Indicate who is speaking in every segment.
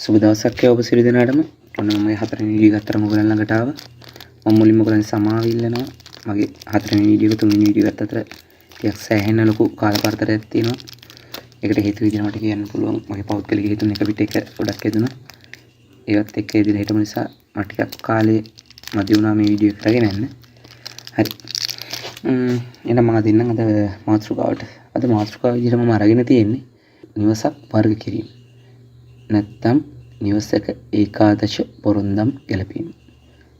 Speaker 1: සුබ දවසක් ඔබ සියලු දෙනාටම. ඔන්න මම හතරවෙනි වීඩියෝ එක අතරම ඔයගලන් ළඟට ආවා. මම මුලින්ම ඔයගලන් සමාව ඉල්ලනවා. මගේ හතරවෙනි වීඩියෝ එක තුන්වෙනි වීඩියෝ එකත් අතර ටිකක් සෑහෙන ලොකු කාලපරතරයක් තියෙනවා. ඒකට හේතු විදිහට මට කියන්න පුළුවන් මගේ පෞද්ගලික හේතුන් එක පිට එක ගොඩක් එදුණා. ඒවත් එක්ක එදින හිටම නිසා මට ටිකක් කාලේ මදි වුණා මේ වීඩියෝ එක කරගෙන යන්න. හරි. එහෙනම් මම දෙන්නම් අද මාතෘකාවට. අද මාතෘකාව විදිහට මම අරගෙන තියෙන්නේ නිවසක් වර්ග කිරීම. නැත්තම් නිවසක ඒකාදශ පොරොන්දම් ගැලපීම.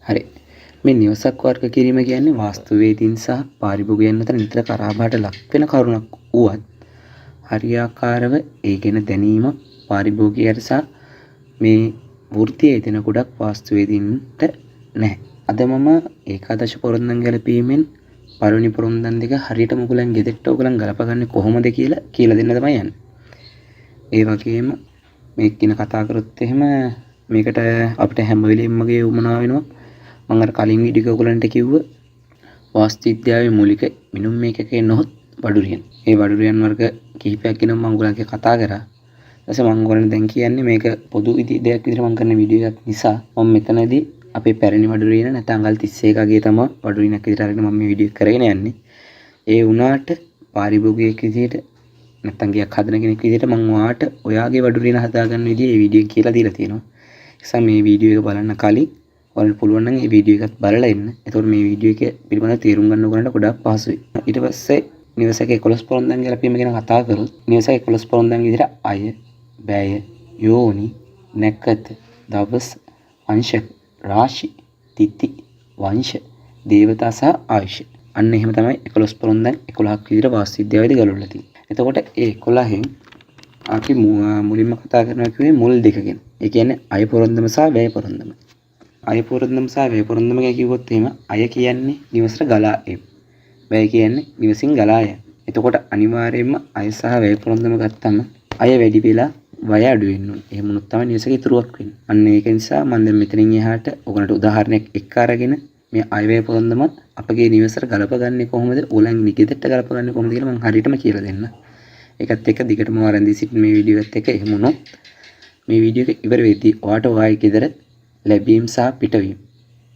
Speaker 1: හරි. මේ නිවසක් වර්ග කිරීම කියන්නේ වාස්තුවේදීන් සහ පාරිභෝගිකයන් අතර නිතර කරාබාට ලක් වෙන කරුණක් වුවත් හරියාකාරව ඒ ගැන දැනීම පාරිභෝගිකයට සහ මේ වෘත්තියේ දෙන ගොඩක් වාස්තුවේදීන්ට නැහැ. අද මම ඒකාදශ පොරොන්දම් ගැලපීමෙන් පළවෙනි පොරොන්දම් දෙක හරියට මුගලන් ගෙදෙට්ට ඔයගලන් ගලපගන්නේ කොහොමද කියලා දෙන්න තමයි යන්නේ. ඒ වගේම මේක ගැන කතා කරොත් එහෙම මේකට අපිට හැම වෙලෙම මගේ උමනාව වෙනවා. මම අර කලින් වීඩියෝ එක ඔයගලන්ට කිව්ව වාස්තු විද්‍යාවේ මූලික මිනුම් මේකකේ නොහොත් වඩුරියන්. ඒ වඩුරියන් වර්ග කිහිපයක් ගැන මම ඔයගලන්ට කතා කරා. ඊට පස්සේ මම ඔයගලන්ට දැන් කියන්නේ මේක පොදු දෙයක් විදිහට මම කරන වීඩියෝ එකක් නිසා මම මෙතනදී අපේ පැරණි වඩුරියන නැත්නම් අඟල් 31ගේ තමයි වඩුරියනක් විදිහට අරගෙන මම මේ වීඩියෝ එක කරගෙන යන්නේ. ඒ වුණාට පාරිභෝගිකයෙක් විදිහට නැත්තම් ගියක් හදන කෙනෙක් විදිහට මම ඔයාට ඔයාගේ වඩුරියන හදාගන්න විදිහ මේ වීඩියෝ එක කියලා දීලා තියෙනවා. ඒ නිසා මේ වීඩියෝ එක බලන්න කලින් ඔයාලට පුළුවන් නම් මේ වීඩියෝ එකත් බලලා ඉන්න. එතකොට මේ වීඩියෝ එක පිළිබඳව තේරුම් ගන්න ඔයගලන්ට ගොඩක් පහසුයි. ඊට පස්සේ නිවසක 11 පොරොන්දම් ගැලපීම ගැන කතා කරොත් නිවසක 11 පොරොන්දම් විදිහට අය, බැය, යෝනි, නැකත, දවස්, අංශක, රාශි, තිථි, වංශ, දේවතා සහ ආයුෂ. අන්න එහෙම තමයි 11 පොරොන්දම් 11ක් විදිහට වාස්තු විද්‍යාවේදී ගලවලා තියෙන්නේ. එතකොට ඒ 11න් අපි මුලින්ම කතා කරනවා කියන්නේ මුල් දෙක ගැන. ඒ කියන්නේ අය පොරොන්දම සහ වැය පොරොන්දම. අය පොරොන්දම සහ වැය පොරොන්දම ගැන කිව්වොත් එහෙම අය කියන්නේ නිවසට ගලා එම්. වැය කියන්නේ නිවසින් ගලා යෑම. එතකොට අනිවාර්යයෙන්ම අය සහ වැය පොරොන්දම ගත්තම අය වැඩි වෙලා වැය අඩු වෙන්න ඕනේ. එහෙම වුණොත් තමයි නිවසක ඉතුරුවක් වෙන්නේ. අන්න ඒක නිසා මම දැන් මෙතනින් එහාට ඔයගලන්ට උදාහරණයක් එක්ක අරගෙන මේ අය වැය පොරොන්දම අපගේ නිවසට ගලපගන්නේ කොහොමද? ඕලන් නිගෙදෙට්ට ගලපගන්නේ කොහොමද කියලා මම හරියටම කියලා දෙන්න. ඒකත් එක්ක දිගටම වරන්දී සිටින මේ වීඩියෝ එකත් එක්ක එහෙම වුණොත් මේ වීඩියෝ එක ඉවර වෙද්දී ඔයාට ඔයාගේ ගෙදර ලැබීම් සහ පිටවීම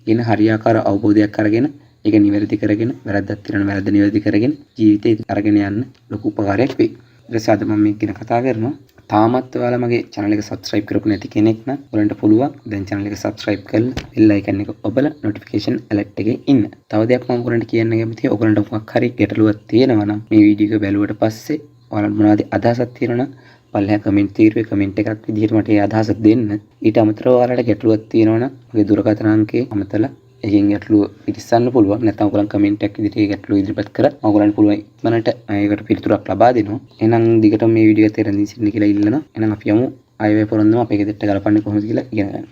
Speaker 1: ගැන හරියාකාර අවබෝධයක් අරගෙන ඒක නිවැරදි කරගෙන වැරද්දක් තියෙනවා වැරද්ද නිවැරදි කරගෙන ජීවිතේ අරගෙන යන්න ලොකු උපකාරයක් වෙයි. ඊට පස්සේ අද මම මේක ගැන කතා කරනවා. තාමත් ඔයාලා මගේ channel එක subscribe කරපු නැති කෙනෙක් නම් ඔයාලන්ට පුළුවන් දැන් channel එක subscribe කරලා bell icon එක ඔබලා notification alert එකේ ඉන්න. තව දෙයක් මම ඔයාලන්ට කියන්න කැමතියි. ඔයාලන්ට මොකක් හරි ගැටලුවක් තියෙනවා නම් මේ වීඩියෝ එක බැලුවට පස්සේ ඔයාලට මොනවද අදහසක් තියෙනවා නම් පල්ලෙහා කමෙන්ට් තීරුවේ කමෙන්ට් එකක් විදිහට මට ඒ අදහස දෙන්න. ඊට අමතරව ඔයාලට ගැටලුවක් තියෙනවා නම් මගේ දුරකථන අංකේ අමතලා එකෙන් ගැටලුව පිටිස්සන්න පුළුවන්. නැත්නම් ඔයගලන් කමෙන්ට් එකක් විදිහට ඒ ගැටලුව ඉදිරිපත් කරලා ඔයගලන්ට පුළුවන් ඉක්මනට ඒකට පිළිතුරක් ලබා දෙනවා. එහෙනම් දිගටම මේ වීඩියෝ එක තේරෙන්න සිටින්න කියලා ඉල්ලනවා. එහෙනම් අපි යමු අයවැය පොරොන්දම අපේ ගෙදරට ගලපන්නේ කොහොමද කියලා ඉගෙන ගන්න.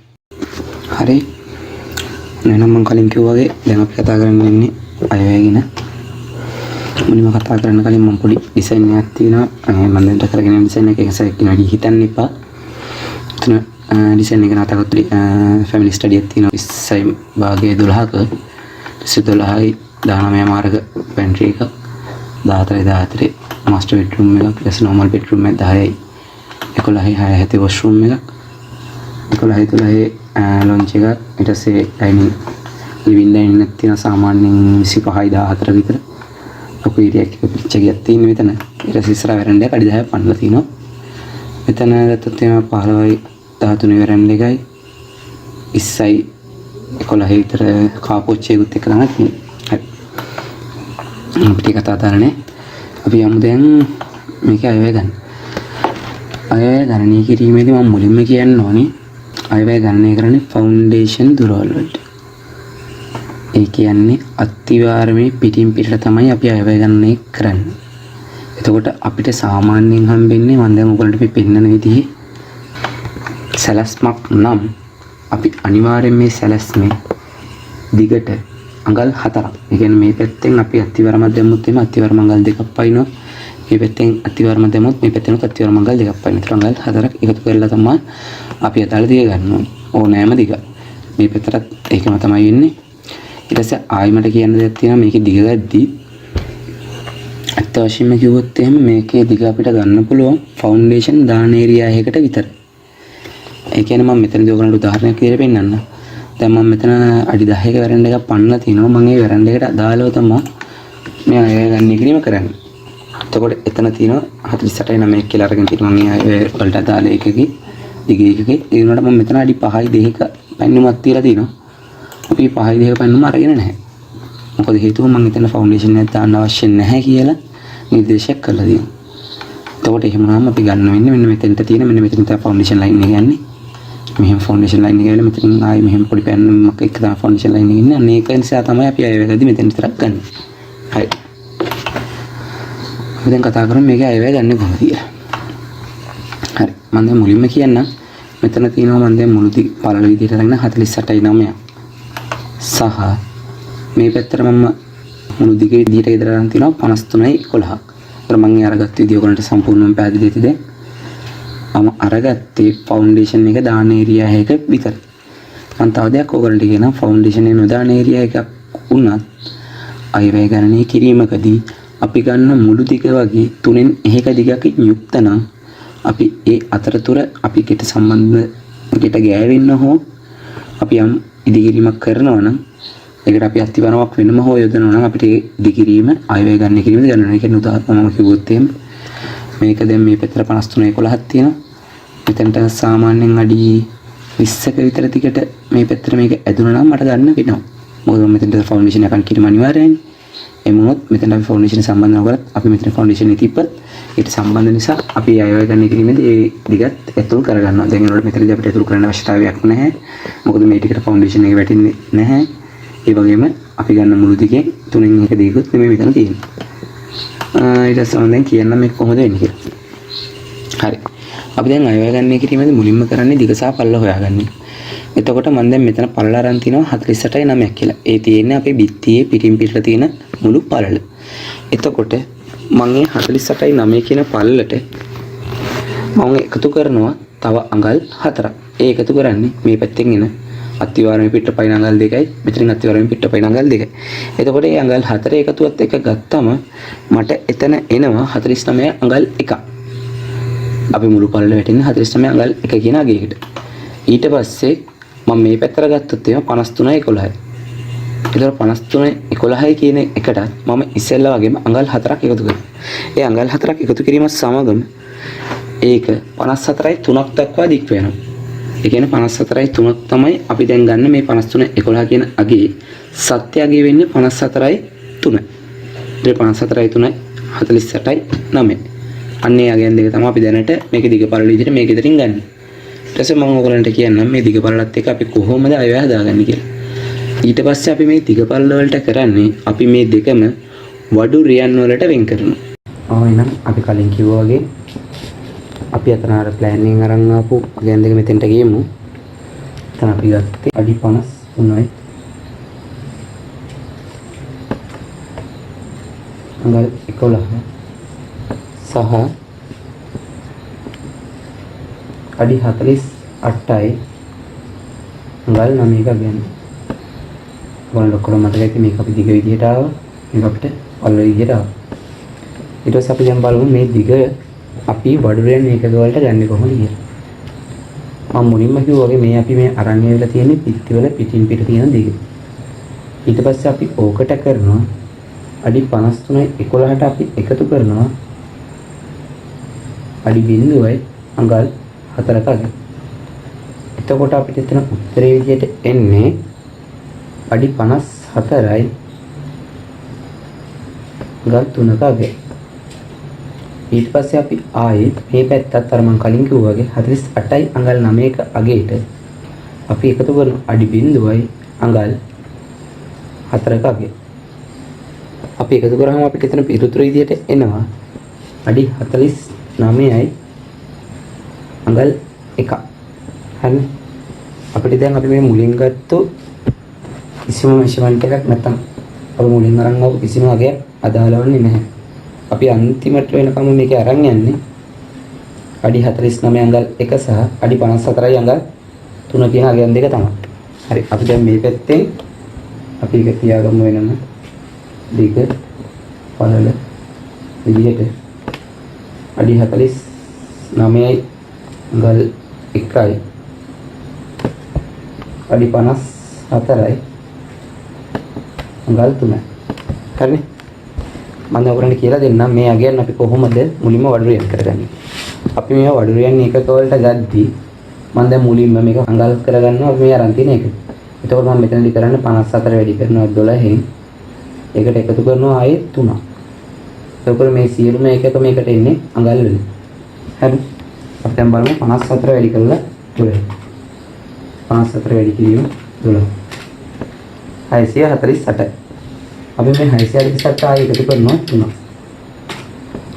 Speaker 1: හරි. එහෙනම් මම කලින් කිව්වා වගේ දැන් අපි කතා කරන්න ඉන්නේ අයවැය ගැන. මුලින්ම කතා කරන්න කලින් මම පොඩි ඩිසයින් එකක් තියෙනවා. මම දැන් කරගෙන යන ඩිසයින් එක එකසක් කිනවලි හිතන්න එපා. එතන ඩිසයින් එක නතකොත් ෆැමිලි ස්ටඩි එකක් තියෙනවා 20 භාගයේ 12ක 12යි 19 මාර්ග පැන්ට්‍රි එක 14 මාස්ටර් බෙඩ්රූම් එකක් ඊට නෝමල් බෙඩ්රූම් එක 10යි 11යි 6 හැටි වොෂ්රූම් එකක් 11යි 12යි ලොන්ච් එකක් ඊට පස්සේ ඩයිනින් ලිවිං ඩයිනින් එකක් තියෙනවා සාමාන්‍යයෙන් 25යි 14 විතර ලොකු ඒරියක් එක පිච්චියක් තියෙන මෙතන ඊට පස්සේ ඉස්සරහ වැරන්ඩා එක අඩි 10ක් පන්නලා තියෙනවා මෙතන ගත්තොත් එහෙනම් 15යි 13 වැරන්ඩා එකයි 20යි 11 විතර කාපොච්චියකුත් එක්ක තමයි තියෙන්නේ. හරි. අපිට කතා කරන්නේ අපි යමු දැන් මේක අයවැය ගන්න. අයවැය ගණනය කිරීමේදී මම මුලින්ම කියන්න ඕනේ අයවැය ගණනය කරන්නේ ෆවුන්ඩේෂන් දුරවල් වලට. ඒ කියන්නේ අත්තිවාරමේ පිටින් පිටට තමයි අපි අයවැය ගණනය කරන්නේ. එතකොට අපිට සාමාන්‍යයෙන් හම්බෙන්නේ මම දැන් ඔයගලන්ට මේ පෙන්නන විදිහේ සැලැස්මක් නම් අපි අනිවාර්යෙන් මේ සැලැස්මේ දිගට අඟල් 4ක්. ඒ කියන්නේ මේ පැත්තෙන් අපි අත්තිවාරමක් දැම්මොත් එimhe අත්තිවාරම අඟල් 2ක් පයින්නවා. මේ පැත්තෙන් අත්තිවාරම දැම්මොත් මේ පැත්තෙන් අත්තිවාරම අඟල් 2ක් පයින්නවා. ඒතර අඟල් 4ක් එකතු කරලා තමයි අපි අදාළ දිග ගන්න ඕනේ. ඕනෑම දිග. මේ පැත්තට ඒකම තමයි වෙන්නේ. ඊට පස්සේ ආයිමට කියන්න දෙයක් තියෙනවා මේකේ දිග ගද්දී අත්‍යවශ්‍යම කිව්වොත් එහෙම මේකේ දිග අපිට ගන්න පුළුවන් ෆවුන්ඩේෂන් දාන ඒරියා එකකට විතර. ඒ කියන්නේ මම මෙතනදී ඔයගලන්ට උදාහරණයක් විදිහට පෙන්නන්න. දැන් මම මෙතන අඩි 10ක වැරෙන්ඩ එකක් පන්නලා තිනවා. මම ඒ වැරෙන්ඩ එකට අදාළව තමයි මේ අයවැය ගන්න කිරීම කරන්නේ. එතකොට එතන තියෙනවා 48.9 කියලා අරගෙන තියෙනවා මම මේ වලට අදාළ එකකේ දිග එකකේ. ඒ වුණාට මම මෙතන අඩි 5යි 2ක පැන්නුමක් තියලා තියෙනවා. අපි 5යි 2ක පැන්නුම අරගෙන නැහැ. මොකද හේතුව මම එතන ෆවුන්ඩේෂන් එකක් දාන්න අවශ්‍ය නැහැ කියලා නිර්දේශයක් කරලා තියෙනවා. එතකොට එහෙම වුණාම අපි ගන්න වෙන්නේ මෙන්න මෙතෙන්ට තියෙන මෙන්න මෙතන තමයි ෆවුන්ඩේෂන් ලයින් එක යන්නේ. මෙහෙම ෆවුන්ඩේෂන් ලයින් එක ගිහලා මෙතනින් ආයි මෙහෙම පොඩි පැන්නුමක් එක තමයි ෆවුන්ඩේෂන් ලයින් එක ඉන්නේ. අන්න ඒක නිසා තමයි අපි අයවැයදී මෙතෙන් විතරක් ගන්න. හරි. අපි දැන් කතා කරමු මේකේ අයවැය ගන්න කොහොමද කියලා. හරි. මම දැන් මුලින්ම කියන්නම්. මෙතන තියෙනවා මම දැන් මුලදී පළල විදිහට අරගෙන 48.9 සහ මේ පැත්තට මම මුළු දිගේ විදිහට ගෙදර අරන් තිනවා 53.11ක්. ඒතර මම අරගත්ත විදිය ඔයගලන්ට සම්පූර්ණයෙන්ම පැහැදිලි ඇති දැන්. මම අරගත්තේ ෆවුන්ඩේෂන් එක දාන ඒරියා එක විතරයි. මම තව දෙයක් ඔයගලන්ට කියනවා ෆවුන්ඩේෂන් එක නොදාන ඒරියා එකක් වුණත් අයවැය ගණනය කිරීමකදී අපි ගන්න මුළු දිග වගේ තුනෙන් එකක දිගකින් යුක්ත නම් අපි ඒ අතරතුර අපි ගෙට සම්බන්ධ ගෙට ගෑවෙන්න හෝ අපි යම් ඉදිකිරීමක් කරනවා නම් ඒකට අපි අත්තිවරමක් වෙනම හෝ යොදනවා නම් අපිට ඒ ඉදිකිරීම අයවැය ගන්න කිරීමද ගණනය කරන උදාහරණයක් මම කිව්වොත් එහෙම මේක දැන් මේ පැත්තට 53.11ක් තියෙනවා. මෙතනට සාමාන්‍යයෙන් අඩි 20ක විතර දිගට මේ පැත්තට මේක ඇදුණා නම් මට ගන්න වෙනවා. මොකද මෙතනට ෆවුන්ඩේෂන් එකක් කිරීම අනිවාර්යයි. එමුණොත් මෙතන අපි ෆවුන්ඩේෂන් සම්බන්ධව කරත් අපි මෙතන ෆවුන්ඩේෂන් එක තිබ්බත් ඒකට සම්බන්ධ නිසා අපි අයවැය ගන්න කිරීමේදී ඒ දිගත් ඇතුල් කරගන්නවා. දැන් ඒනොට මෙතනදී අපිට ඇතුල් කරන්න අවශ්‍යතාවයක් නැහැ. මොකද මේ ටිකට ෆවුන්ඩේෂන් එක වැටෙන්නේ නැහැ. ඒ වගේම අපි ගන්න මුළු දිගේ තුනෙන් එක දිගුත් නෙමෙයි මෙතන තියෙන්නේ. ඊට පස්සේ මම දැන් කියන්නම් මේක කොහොමද වෙන්නේ කියලා. හරි. අපි දැන් අයවැය ගන්න කිරීමේදී මුලින්ම කරන්නේ දිග සහ පළල හොයාගන්න. එතකොට මම දැන් මෙතන පළල අරන් තිනවා 48.9ක් කියලා. ඒ තියෙන්නේ අපේ බිත්තියේ පිටින් පිටට තියෙන මුළු පළල. එතකොට මම මේ 48.9 කියන පළලට මම එකතු කරනවා තව අඟල් 4ක්. ඒ එකතු කරන්නේ මේ පැත්තෙන් එන අත්තිවාරමේ පිටපයින් අඟල් 2යි මෙතනින් අත්තිවාරමේ පිටපයින් අඟල් 2යි. එතකොට මේ අඟල් 4 එකතුවත් එක ගත්තම මට එතන එනවා 49 අඟල් 1. අපි මුළු පළල වැටෙන්නේ 49 අඟල් 1 කියන අගයකට. ඊට පස්සේ මම මේ පැත්තට ගත්තොත් එහෙනම් 53.11යි. ඒතර 53.11යි කියන එකටත් මම ඉස්සෙල්ලා වගේම අඟල් 4ක් එකතු කරනවා. ඒ අඟල් 4ක් එකතු කිරීමත් සමගම ඒක 54.3ක් දක්වා දික් වෙනවා. ඒ කියන්නේ 54.3ක් තමයි අපි දැන් ගන්න මේ 53.11 කියන අගේ සත්‍ය අගේ වෙන්නේ 54.3. ඒ 54.3 48.9. අන්නේ අගයන් දෙක තමයි අපි දැනට මේක දිග පළල විදිහට මේක ඉදිරින් ගන්න. ඊට පස්සේ මම ඔයගලන්ට කියන්නම් මේ දිග පළලත් එක්ක අපි කොහොමද අයවැය හදාගන්නේ කියලා. ඊට පස්සේ අපි මේ දිග පළල වලට කරන්නේ අපි මේ දෙකම වඩු රියන් වලට වෙන් කරනවා. එහෙනම් අපි කලින් කිව්වා වගේ අපි අතන අර ප්ලෑන් එකෙන් අරන් ආපු අගයන් දෙක මෙතෙන්ට ගියමු. එතන අපි ගත්තේ අඩි 53යි. අඟල් 11 සහ අඩි 48යි අඟල් 9ක ගන්න. ඔයාලා ඔක්කොම මතක ඇති මේක අපි දිග විදිහට ආවා. මේක අපිට පළල විදිහට ආවා. ඊට පස්සේ අපි දැන් බලමු මේ දිග අපි වඩුරෙන් මේක වලට ගන්නේ කොහොමද කියලා. මම මුලින්ම කිව්වා වගේ මේ අපි මේ අරන් ඉවලා තියෙන පිටිවල පිටින් පිට තියෙන දිග. ඊට පස්සේ අපි ඕකට කරනවා අඩි 53.11ට අපි එකතු කරනවා අඩි 0.යි අඟල් 4ක අග. එතකොට අපිට එතන උත්තරේ විදිහට එන්නේ අඩි 54යි අඟල් 3ක අග. ඊට පස්සේ අපි ආයේ මේ පැත්තත් අර මම කලින් කිව්වා වගේ 48යි අඟල් 9ක අගේට අපි එකතු කරන අඩි 0.යි අඟල් 4ක අග. අපි එකතු කරාම අපිට එතන පිරුතුර විදිහට එනවා අඩි 49යි අඟල් 1. හරිනේ. අපිට දැන් අපි මේ මුලින් ගත්තු කිසිම මෙෂර්මන්ට් එකක් නැත්තම් අපි මුලින් අරන් ආපු කිසිම අගයක් අදාළ වෙන්නේ නැහැ. අපි අන්තිමට වෙනකම් මේක අරන් යන්නේ අඩි 49 අඟල් 1 සහ අඩි 54යි අඟල් 3 කියන අගයන් දෙක තමයි. හරි. අපි දැන් මේ පැත්තෙන් අපි එක තියාගමු වෙනම දිග පළල විදිහට අඩි 49යි අඟල් 1යි අඩි 54යි අඟල් 3යි. හරිනේ. මම දැන් ඔයගොල්ලන්ට කියලා දෙන්නම් මේ අගයන් අපි කොහොමද මුලින්ම වඩුරියන් කරගන්නේ. අපි මේ වඩුරියන් එකක වලට ගද්දී මම දැන් මුලින්ම මේක අඟල් කරගන්නවා අපි මේ අරන් තියෙන එක. එතකොට මම මෙතනදී කරන්නේ 54 වැඩි කරනවා 12න්. ඒකට එකතු කරනවා ආයේ 3ක්. එතකොට මේ සියලුම එකක මේකට එන්නේ අඟල් වලින්. හරි. අපි දැන් බලමු 54 වැඩි කරලා 12. 54 වැඩි කිරීම 12. 648යි. අපි මේ 648 ආයෙ එකතු කරනවා 3ක්.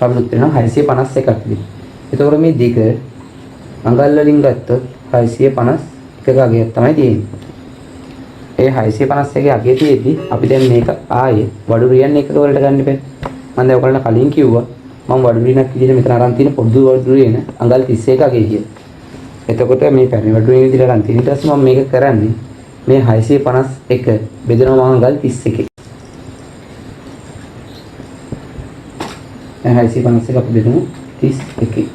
Speaker 1: අපිට වෙනවා 651ක් දෙන්න. එතකොට මේ දෙක අඟල් වලින් ගත්තොත් 651 අගයක් තමයි තියෙන්නේ. ඒ 651 අගය තියෙද්දි අපි දැන් මේක ආයෙ වඩුරියන් එකක වලට ගන්න බෑ. මම දැන් ඔයගොල්ලන්ට කලින් කිව්වා මම වඩුරියනක් විදිහට මෙතන අරන් තියෙන පොඩි වඩුරියන අඟල් 31 අගය කියලා. එතකොට මේ පැරණි වඩුරියන විදිහට අරන් තියෙන ඊට පස්සේ මම මේක කරන්නේ මේ 651 බෙදනවා අඟල් 31. 651 අපි බෙදමු 31.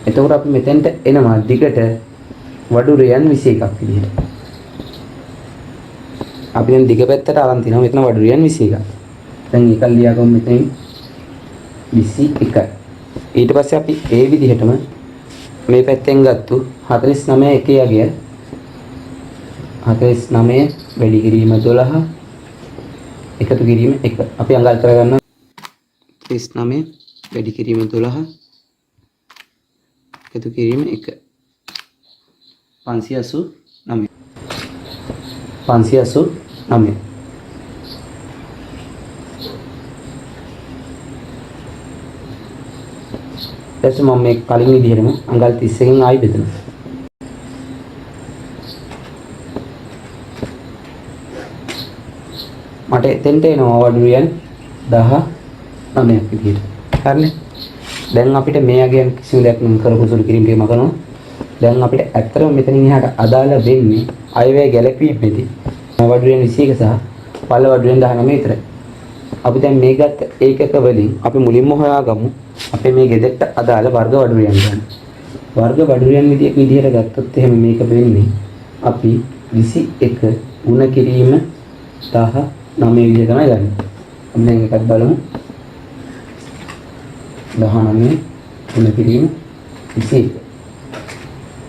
Speaker 1: එතකොට අපි මෙතෙන්ට එනවා දිගට වඩුරියන් 21ක් විදිහට. අපි දැන් දිග පැත්තට අරන් තිනවා මෙතන වඩුරියන් 21ක්. දැන් ඒක ලියාගමු මෙතෙන් 21යි. ඊට පස්සේ අපි ඒ විදිහටම මේ පැත්තෙන් ගත්තු 49 එකේ අගය 49 වැඩි කිරීම 12 එකතු කිරීම 1. අපි අඟල් කරගන්නවා 39 වැඩි කිරීම 12 එකතු කිරීම 1. 589. 589. දැන් මම මේ කලින් විදිහටම අඟල් 30කින් ආයි බෙදනවා. මට එතෙන්ට එනවා වඩුරියන් 19ක් විදිහට. හරිනේ. දැන් අපිට මේ අගයන් කිසිම දෙයක් නම් කරපු සුළු කිරීම ටික මකනවා. දැන් අපිට ඇත්තටම මෙතනින් එහාට අදාළ වෙන්නේ අයවැය ගැලපීමේදී වඩුරියන් 21 සහ පළ වඩුරියන් 19 විතරයි. අපි දැන් මේ ගත්ත ඒකක වලින් අපි මුලින්ම හොයාගමු අපේ මේ ගෙදරට අදාළ වර්ග වඩුරියන් ගන්න. වර්ග වඩුරියන් විදිහට ගත්තොත් එහෙම මේක වෙන්නේ අපි 21 ගුණ කිරීම 19 විදිහට තමයි ගන්න. අපි දැන් එකක් බලමු. 19 ගුණ කිරීම 21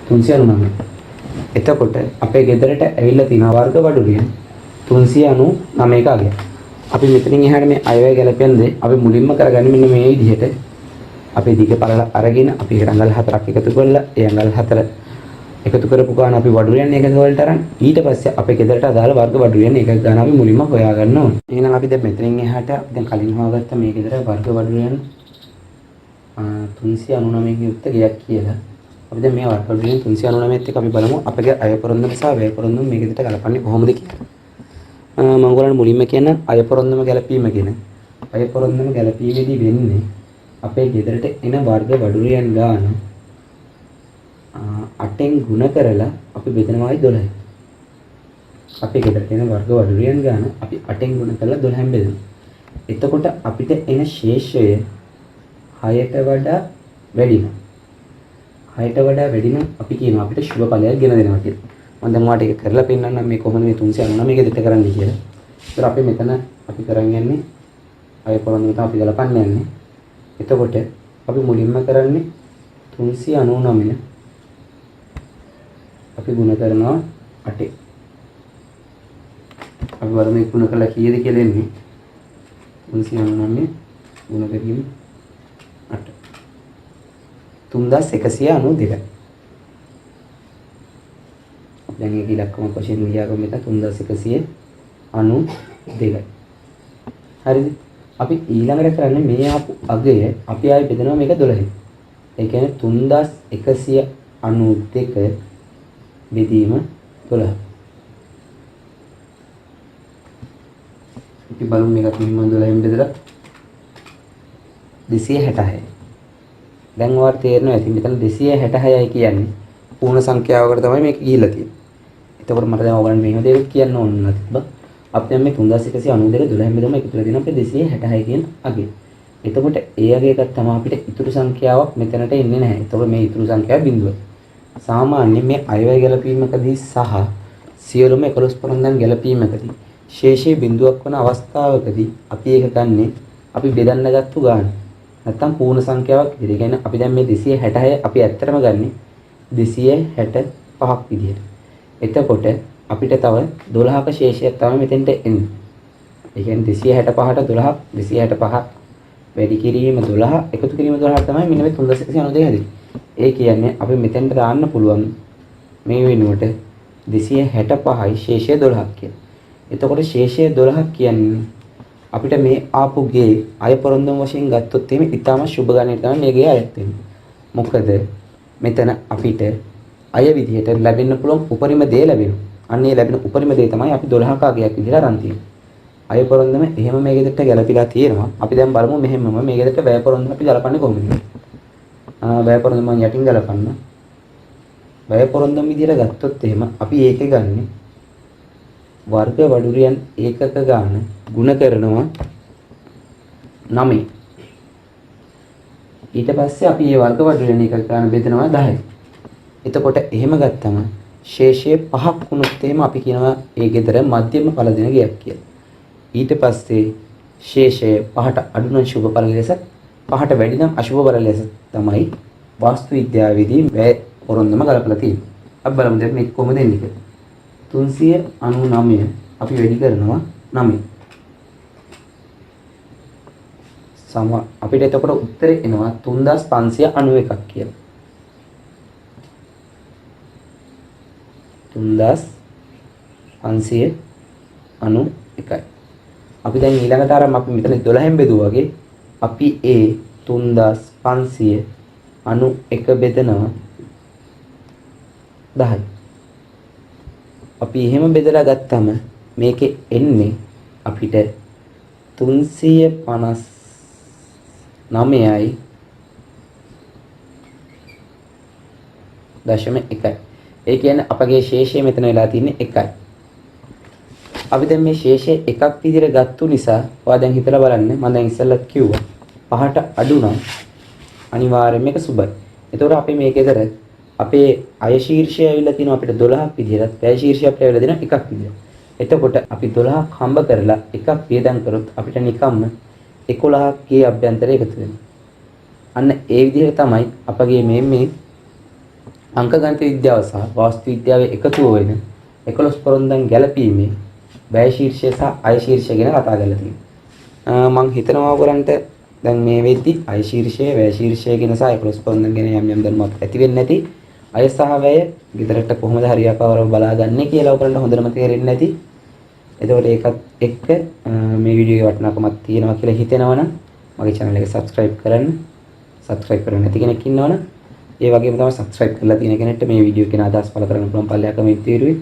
Speaker 1: 399. එතකොට අපේ ගෙදරට ඇවිල්ලා තියෙන වර්ග වඩුරියන් 399ක අගය. අපි මෙතනින් එහාට මේ අයවැය ගැලපෙන්නේ අපි මුලින්ම කරගන්නේ මෙන්න මේ විදිහට. අපේ දිග පළල අරගෙන අපි ඒකට අඟල් 4ක් එකතු කරලා ඒ අඟල් 4 එකතු කරපු ගාන අපි වඩුරියන් එකක වලට අරන් ඊට පස්සේ අපේ ගෙදරට අදාළ වර්ග වඩුරියන් එකක ගාන අපි මුලින්ම හොයා ගන්න ඕනේ. එහෙනම් අපි දැන් මෙතනින් එහාට අපි දැන් කලින් හොයාගත්ත මේ ගෙදර වර්ග වඩුරියන් 399 යුක්ත ගයක් කියලා. අපි දැන් මේ වර්ග වඩුරියන් 399ත් එක්ක අපි බලමු අපගේ අය පොරොන්දුම සහ වැය පොරොන්දුම මේ ගෙදරට ගලපන්නේ කොහොමද කියලා. මම ඔයගොල්ලන්ට මුලින්ම කියන අය පොරොන්දුම ගැලපීම කියන. අය පොරොන්දුම ගැලපීමේදී වෙන්නේ අපේ ගෙදරට එන වර්ග වඩුරියන් ගාන 8න් ගුණ කරලා අපි බෙදනවායි 12යි. අපේ ගෙදරට එන වර්ග වඩුරියන් ගාන අපි 8න් ගුණ කරලා 12න් බෙදනවා. එතකොට අපිට එන ශේෂය 6ට වඩා වැඩි නම් 6ට වඩා වැඩි නම් අපි කියනවා අපිට ශුභ ඵලයක් ගෙන දෙනවා කියලා. මම දැන් ඔයාලට ඒක කරලා පෙන්නන්නම් මේ කොහොමද මේ 399 ගෙදරට කරන්නේ කියලා. ඒතර අපි මෙතන අපි කරන් යන්නේ අය පොරොන්දුම තමයි අපි ගලපන්න යන්නේ. එතකොට අපි මුලින්ම කරන්නේ 399 අපි ගුණ කරනවා 8. අපි බලමු ගුණ කළා කීයද කියලා එන්නේ 399 ගුණ කිරීම 8 3192. දැන් ඒක ඉලක්කම වශයෙන් ලියාගමු මෙතන 3192. හරිද? අපි ඊළඟට කරන්නේ මේ ආපු අගය අපි ආයෙ බෙදනවා මේක 12. ඒ කියන්නේ 3192 බෙදීම 12. අපි බලමු මේකත් මෙහෙම 12න් බෙදලා 266. දැන් ඔයාලට තේරෙනවා ඇති මෙතන 266යි කියන්නේ පූර්ණ සංඛ්‍යාවකට තමයි මේක ගිහිල්ලා තියෙන්නේ. එතකොට මට දැන් ඔයගලන්ට මෙහෙම දෙයක් කියන්න ඕන නැතිව අපි දැන් මේ 3192 12න් බෙදම එකතු කරලා දෙනවා අපිට 266 කියන අගය. එතකොට ඒ අගයකට තමයි අපිට ඉතුරු සංඛ්‍යාවක් මෙතනට එන්නේ නැහැ. එතකොට මේ ඉතුරු සංඛ්‍යාව බිඳුව. සාමාන්‍ය මේ අයවැය ගැලපීමකදී සහ සියලුම 11 පොරොන්දන් ගැලපීමකදී ශේෂයේ බිඳුවක් වන අවස්ථාවකදී අපි ඒක ගන්නෙ අපි බෙදන්න ගත්තු ගාන. නැත්තම් පූර්ණ සංඛ්‍යාවක් විදිහට. ඒ කියන්නේ අපි දැන් මේ 266 අපි ඇත්තටම ගන්නෙ 265ක් විදිහට. එතකොට අපිට තව 12ක ශේෂයක් තමයි මෙතෙන්ට එන්නේ. ඒ කියන්නේ 265ට 12ක් 265 වැඩි කිරීම 12 එකතු කිරීම 12 තමයි මෙන්න මේ 3192 හැදෙන්නේ. ඒ කියන්නේ අපි මෙතෙන්ට දාන්න පුළුවන් මේ වෙනුවට 265යි ශේෂය 12ක් කියලා. එතකොට ශේෂය 12ක් කියන්නේ අපිට මේ ආපු ගේ අය පොරොන්දුම වශයෙන් ගත්තොත් එහෙම ඊටම සුබ ගණනට තමයි මේ ගේ අයත් වෙන්නේ. මොකද මෙතන අපිට අය විදිහට ලැබෙන්න පුළුවන් උපරිම දේ ලැබෙනවා. අන්න ඒ ලැබෙන උපරිම දේ තමයි අපි 12ක අගයක් විදිහට අරන් තියෙන්නේ. අය පොරොන්දුම එහෙම මේ ගෙදරට ගැලපිලා තියෙනවා. අපි දැන් බලමු මෙහෙමම මේ ගෙදරට වැය පොරොන්දුම අපි ගලපන්නේ කොහොමද කියලා. වැය පොරොන්දුම මම යටින් ගලපන්න. වැය පොරොන්දුම විදිහට ගත්තොත් එහෙම අපි ඒකේ ගන්නේ වර්ග වඩුරියන් ඒකක ගාන ಗುಣ කරනවා 9. ඊට පස්සේ අපි මේ වර්ග වඩුරියන් ඒකක ගාන බෙදනවා 10. එතකොට එහෙම ගත්තම ශේෂයේ 5ක් වුණොත් එහෙම අපි කියනවා ඒ ගෙදර මධ්‍යම ඵල දෙන ගයක් කියලා. ඊට පස්සේ ශේෂය 5ට අඩු නම් සුභ ඵල ලෙස 5ට වැඩි නම් අශුභ ඵල ලෙස තමයි වාස්තු විද්‍යාවේදී වැය පොරොන්දුම ගලපලා තියෙන්නේ. අපි බලමු දැන් මේක කොහොමද එන්නේ කියලා. 399 අපි වැඩි කරනවා 9. සම අපිට එතකොට උත්තරේ එනවා 3591ක් කියලා. 3591යි. අපි දැන් ඊළඟට අර අපි මෙතන 12න් බෙදුවා වගේ අපි ඒ 3591 බෙදනවා 10යි. අපි එහෙම බෙදලා ගත්තම මේකේ එන්නේ අපිට 359යි 0.1. ඒ කියන්නේ අපගේ ශේෂය මෙතන වෙලා තියෙන්නේ 1යි. අපි දැන් මේ ශේෂය එකක් විදිහට ගත්තු නිසා ඔයා දැන් හිතලා බලන්න මම දැන් ඉස්සෙල්ලත් කිව්වා 5ට අඩු නම් අනිවාර්යයෙන්ම ඒක සුබයි. ඒතකොට අපි මේකේතර අපේ අය ශීර්ෂය ඇවිල්ලා තියෙනවා අපිට 12ක් විදිහට වැය ශීර්ෂය අපිට ඇවිල්ලා දෙනවා එකක් විදිහට. එතකොට අපි 12ක් හම්බ කරලා එකක් වියදම් කරොත් අපිට නිකම්ම 11ක් ගේ අභ්‍යන්තරය එකතු වෙනවා. අන්න ඒ විදිහට තමයි අපගේ මේ අංක ගණිත විද්‍යාව සහ වාස්තු විද්‍යාවේ එකතුව වෙන 11 පොරොන්දන් ගැලපීමේ වැය ශීර්ෂය සහ අය ශීර්ෂය ගැන කතා කරලා තියෙනවා. මම හිතනවා ඔයගලන්ට දැන් මේ වෙද්දි අය ශීර්ෂය වැය ශීර්ෂය ගැන සහ 11 පොරොන්දන් ගැන යම් දැනුමක් ඇති වෙන්නේ නැති අය සහ වැය ගෙදරට කොහොමද හරියාකාරව බලාගන්නේ කියලා ඔයගලන්ට හොඳටම තේරෙන්නේ නැති. එතකොට ඒකත් එක්ක මේ වීඩියෝ එකේ වටිනාකමක් තියෙනවා කියලා හිතෙනවනම් මගේ channel එක subscribe කරන්න. subscribe කරන්නේ නැති කෙනෙක් ඉන්නවනම් ඒ වගේම තමයි subscribe කරලා තියෙන කෙනෙක්ට මේ වීඩියෝ එකේ අදහස් පළ කරන්න පුළුවන් පල්ලෙහා කමෙන්ට් තීරුවේ.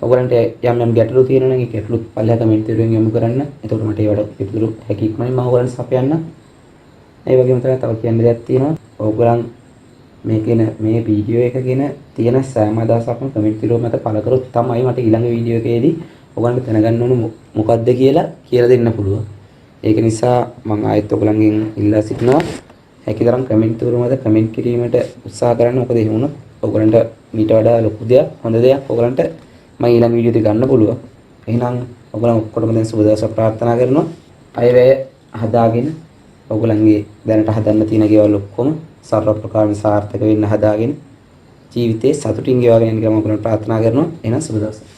Speaker 1: ඔයගලන්ට යම් ගැටලු තියෙනවා නම් ඒ ගැටලු පල්ලෙහා කමෙන්ට් තීරුවෙන් යොමු කරන්න. එතකොට මට ඒවට පිළිතුරු හැකි ඉක්මනින් මම ඔයගලන්ට සපයන්න. ඒ වගේම තමයි තව කියන්න දෙයක් තියෙනවා. ඔයගලන් මේ වීඩියෝ එක ගැන තියෙන සෑම අදහසක්ම කමෙන්ට් තීරුව මත පළ කරොත් තමයි මට ඊළඟ වීඩියෝ එකේදී ඔයගලන්ට දැනගන්න ඕන මොකක්ද කියලා දෙන්න පුළුවන්. ඒක නිසා මම ආයෙත් ඔයගලන්ගෙන් ඉල්ලා සිටිනවා හැකිතරම් කමෙන්ට් තීරුව මත කමෙන්ට් කිරීමට උත්සාහ කරන්න. මොකද එහෙම වුණොත් ඔයගලන්ට මීට වඩා ලොකු දෙයක් හොඳ දෙයක් ඔයගලන්ට මම ඊළඟ වීඩියෝ එකේ ගන්න පුළුවන්. එහෙනම් ඔයගලන් ඔක්කොටම දැන් සුබ දවසක් ප්‍රාර්ථනා කරනවා. අයවැය හදාගෙන ඔයගලන්ගේ දැනට හදන්න තියෙන දේවල් ඔක්කොම සර්ව ප්‍රකාරයෙන් සාර්ථක වෙන්න හදාගෙන ජීවිතේ සතුටින් ගෙවාගෙන යන්න කියලා මම ඔයගලන්ට ප්‍රාර්ථනා කරනවා. එහෙනම් සුබ දවසක්.